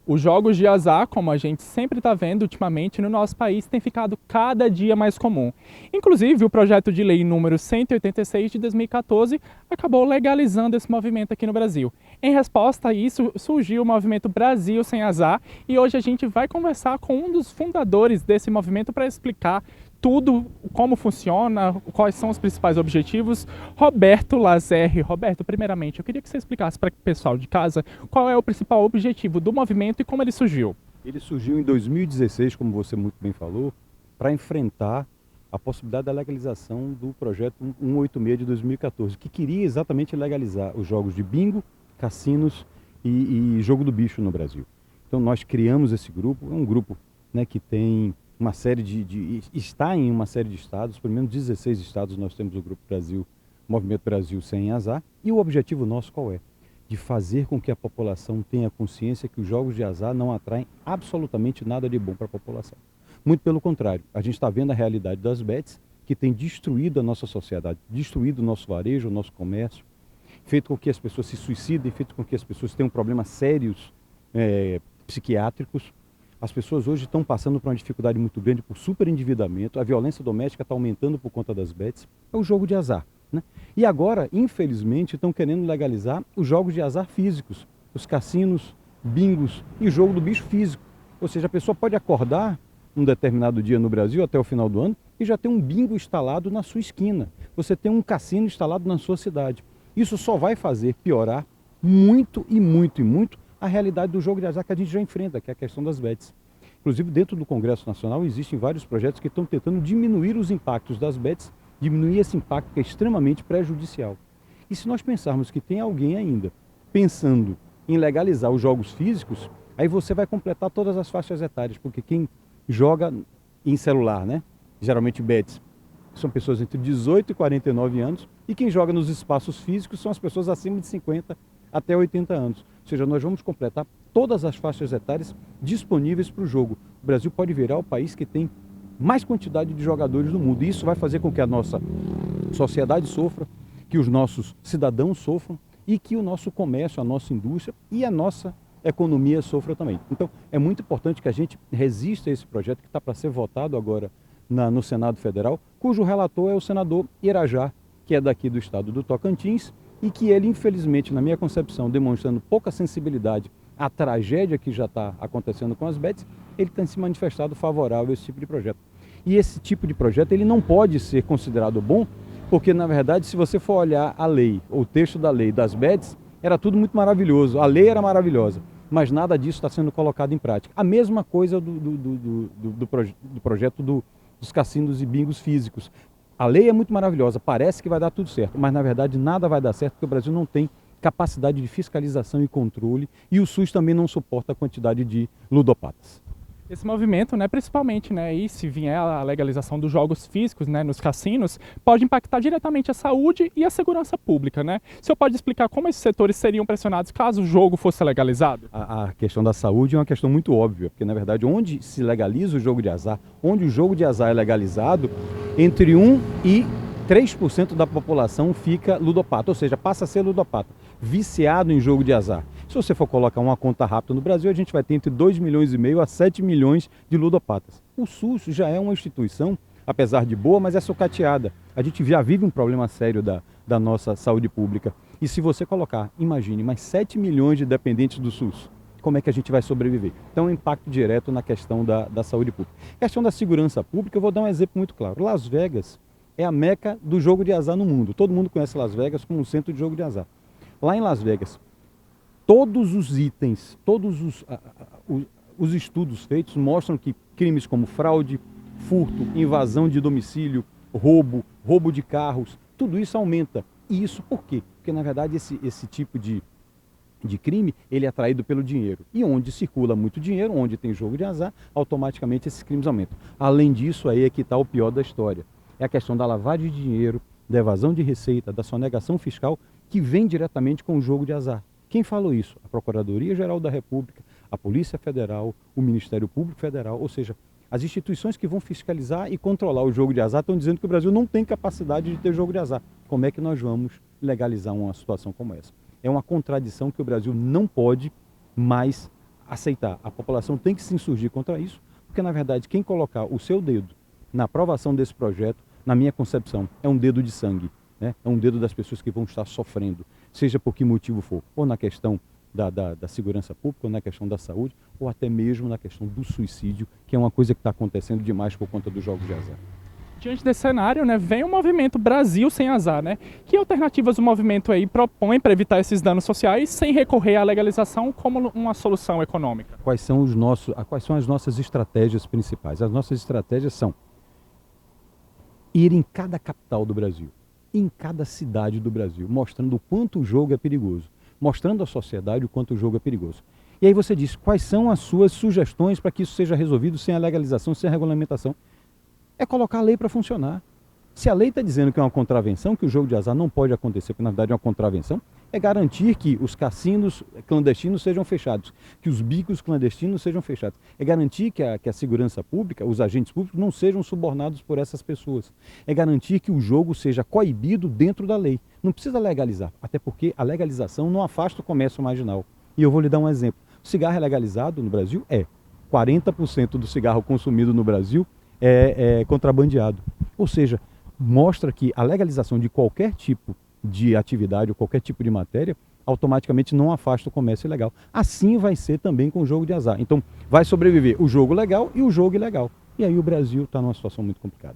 Os jogos de azar, como a gente sempre está vendo ultimamente no nosso país, tem ficado cada dia mais comum. Inclusive, o projeto de lei número 186 de 2014 acabou legalizando esse movimento aqui no Brasil. Em resposta a isso, surgiu o movimento Brasil Sem Azar e hoje a gente vai conversar com um dos fundadores desse movimento para explicar tudo, como funciona, quais são os principais objetivos. Roberto Lazerri. Roberto, primeiramente, eu queria que você explicasse para o pessoal de casa qual é o principal objetivo do movimento e como ele surgiu. Ele surgiu em 2016, como você muito bem falou, para enfrentar a possibilidade da legalização do projeto 186 de 2014, que queria exatamente legalizar os jogos de bingo, cassinos e jogo do bicho no Brasil. Então nós criamos esse grupo, é um grupo, né, que tem uma série está em uma série de estados, pelo menos 16 estados nós temos o Grupo Brasil, Movimento Brasil Sem Azar, e o objetivo nosso qual é? De fazer com que a população tenha consciência que os jogos de azar não atraem absolutamente nada de bom para a população. Muito pelo contrário, a gente está vendo a realidade das bets, que tem destruído a nossa sociedade, destruído o nosso varejo, o nosso comércio, feito com que as pessoas se suicidem, feito com que as pessoas tenham problemas sérios psiquiátricos. As pessoas hoje estão passando por uma dificuldade muito grande por superendividamento, a violência doméstica está aumentando por conta das bets, é o jogo de azar. Né? E agora, infelizmente, estão querendo legalizar os jogos de azar físicos, os cassinos, bingos e jogo do bicho físico. Ou seja, a pessoa pode acordar um determinado dia no Brasil, até o final do ano, e já tem um bingo instalado na sua esquina. Você tem um cassino instalado na sua cidade. Isso só vai fazer piorar muito e muito e muito a realidade do jogo de azar que a gente já enfrenta, que é a questão das bets. Inclusive, dentro do Congresso Nacional, existem vários projetos que estão tentando diminuir os impactos das bets, diminuir esse impacto que é extremamente prejudicial. E se nós pensarmos que tem alguém ainda pensando em legalizar os jogos físicos, aí você vai completar todas as faixas etárias, porque quem joga em celular, né, geralmente bets, são pessoas entre 18 e 49 anos, e quem joga nos espaços físicos são as pessoas acima de 50 até 80 anos. Ou seja, nós vamos completar todas as faixas etárias disponíveis para o jogo. O Brasil pode virar o país que tem mais quantidade de jogadores no mundo. E isso vai fazer com que a nossa sociedade sofra, que os nossos cidadãos sofram e que o nosso comércio, a nossa indústria e a nossa economia sofra também. Então, é muito importante que a gente resista a esse projeto que está para ser votado agora no Senado Federal, cujo relator é o senador Irajá, que é daqui do estado do Tocantins, e que ele, infelizmente, na minha concepção, demonstrando pouca sensibilidade à tragédia que já está acontecendo com as bets, ele tem se manifestado favorável a esse tipo de projeto. E esse tipo de projeto ele não pode ser considerado bom, porque, na verdade, se você for olhar a lei, o texto da lei das bets, era tudo muito maravilhoso, a lei era maravilhosa, mas nada disso está sendo colocado em prática. A mesma coisa do projeto dos cassinos e bingos físicos. A lei é muito maravilhosa, parece que vai dar tudo certo, mas na verdade nada vai dar certo porque o Brasil não tem capacidade de fiscalização e controle e o SUS também não suporta a quantidade de ludopatas. Esse movimento, né, principalmente, né, e se vier a legalização dos jogos físicos, né, nos cassinos, pode impactar diretamente a saúde e a segurança pública, né? O senhor pode explicar como esses setores seriam pressionados caso o jogo fosse legalizado? A questão da saúde é uma questão muito óbvia, porque na verdade onde se legaliza o jogo de azar, onde o jogo de azar é legalizado, entre 1 e 3% da população fica ludopata, ou seja, passa a ser ludopata, viciado em jogo de azar. Se você for colocar uma conta rápida no Brasil, a gente vai ter entre 2,5 milhões a 7 milhões de ludopatas. O SUS já é uma instituição, apesar de boa, mas é sucateada. A gente já vive um problema sério da nossa saúde pública. E se você colocar, imagine, mais 7 milhões de dependentes do SUS, como é que a gente vai sobreviver? Então, é um impacto direto na questão da saúde pública. A questão da segurança pública, eu vou dar um exemplo muito claro. Las Vegas é a meca do jogo de azar no mundo. Todo mundo conhece Las Vegas como um centro de jogo de azar. Lá em Las Vegas, todos os itens, todos os estudos feitos mostram que crimes como fraude, furto, invasão de domicílio, roubo de carros, tudo isso aumenta. E isso por quê? Porque, na verdade, esse tipo de crime, ele é atraído pelo dinheiro. E onde circula muito dinheiro, onde tem jogo de azar, automaticamente esses crimes aumentam. Além disso, aí é que está o pior da história. É a questão da lavagem de dinheiro, da evasão de receita, da sonegação fiscal, que vem diretamente com o jogo de azar. Quem falou isso? A Procuradoria-Geral da República, a Polícia Federal, o Ministério Público Federal, ou seja, as instituições que vão fiscalizar e controlar o jogo de azar estão dizendo que o Brasil não tem capacidade de ter jogo de azar. Como é que nós vamos legalizar uma situação como essa? É uma contradição que o Brasil não pode mais aceitar. A população tem que se insurgir contra isso, porque na verdade quem colocar o seu dedo na aprovação desse projeto, na minha concepção, é um dedo de sangue, né? É um dedo das pessoas que vão estar sofrendo, seja por que motivo for, ou na questão da segurança pública, ou na questão da saúde, ou até mesmo na questão do suicídio, que é uma coisa que está acontecendo demais por conta dos jogos de azar. Diante desse cenário, né, vem o movimento Brasil Sem Azar, né? Que alternativas o movimento aí propõe para evitar esses danos sociais sem recorrer à legalização como uma solução econômica? Quais são as nossas estratégias principais? As nossas estratégias são ir em cada capital do Brasil, em cada cidade do Brasil, mostrando o quanto o jogo é perigoso, mostrando à sociedade o quanto o jogo é perigoso. E aí você diz, quais são as suas sugestões para que isso seja resolvido sem a legalização, sem a regulamentação? É colocar a lei para funcionar. Se a lei está dizendo que é uma contravenção, que o jogo de azar não pode acontecer, porque na verdade é uma contravenção, é garantir que os cassinos clandestinos sejam fechados, que os bicos clandestinos sejam fechados. É garantir que a segurança pública, os agentes públicos, não sejam subornados por essas pessoas. É garantir que o jogo seja coibido dentro da lei. Não precisa legalizar, até porque a legalização não afasta o comércio marginal. E eu vou lhe dar um exemplo. O cigarro é legalizado no Brasil? 40% do cigarro consumido no Brasil é contrabandeado. Ou seja, mostra que a legalização de qualquer tipo de atividade ou qualquer tipo de matéria automaticamente não afasta o comércio ilegal. Assim vai ser também com o jogo de azar. Então vai sobreviver o jogo legal e o jogo ilegal. E aí o Brasil está numa situação muito complicada.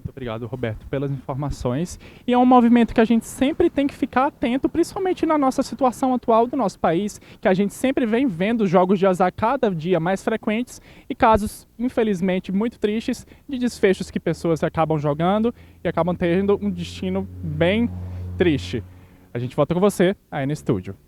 Muito obrigado, Roberto, pelas informações. E é um movimento que a gente sempre tem que ficar atento, principalmente na nossa situação atual do nosso país, que a gente sempre vem vendo jogos de azar cada dia mais frequentes e casos, infelizmente, muito tristes de desfechos que pessoas acabam jogando e acabam tendo um destino bem triste. A gente volta com você aí no estúdio.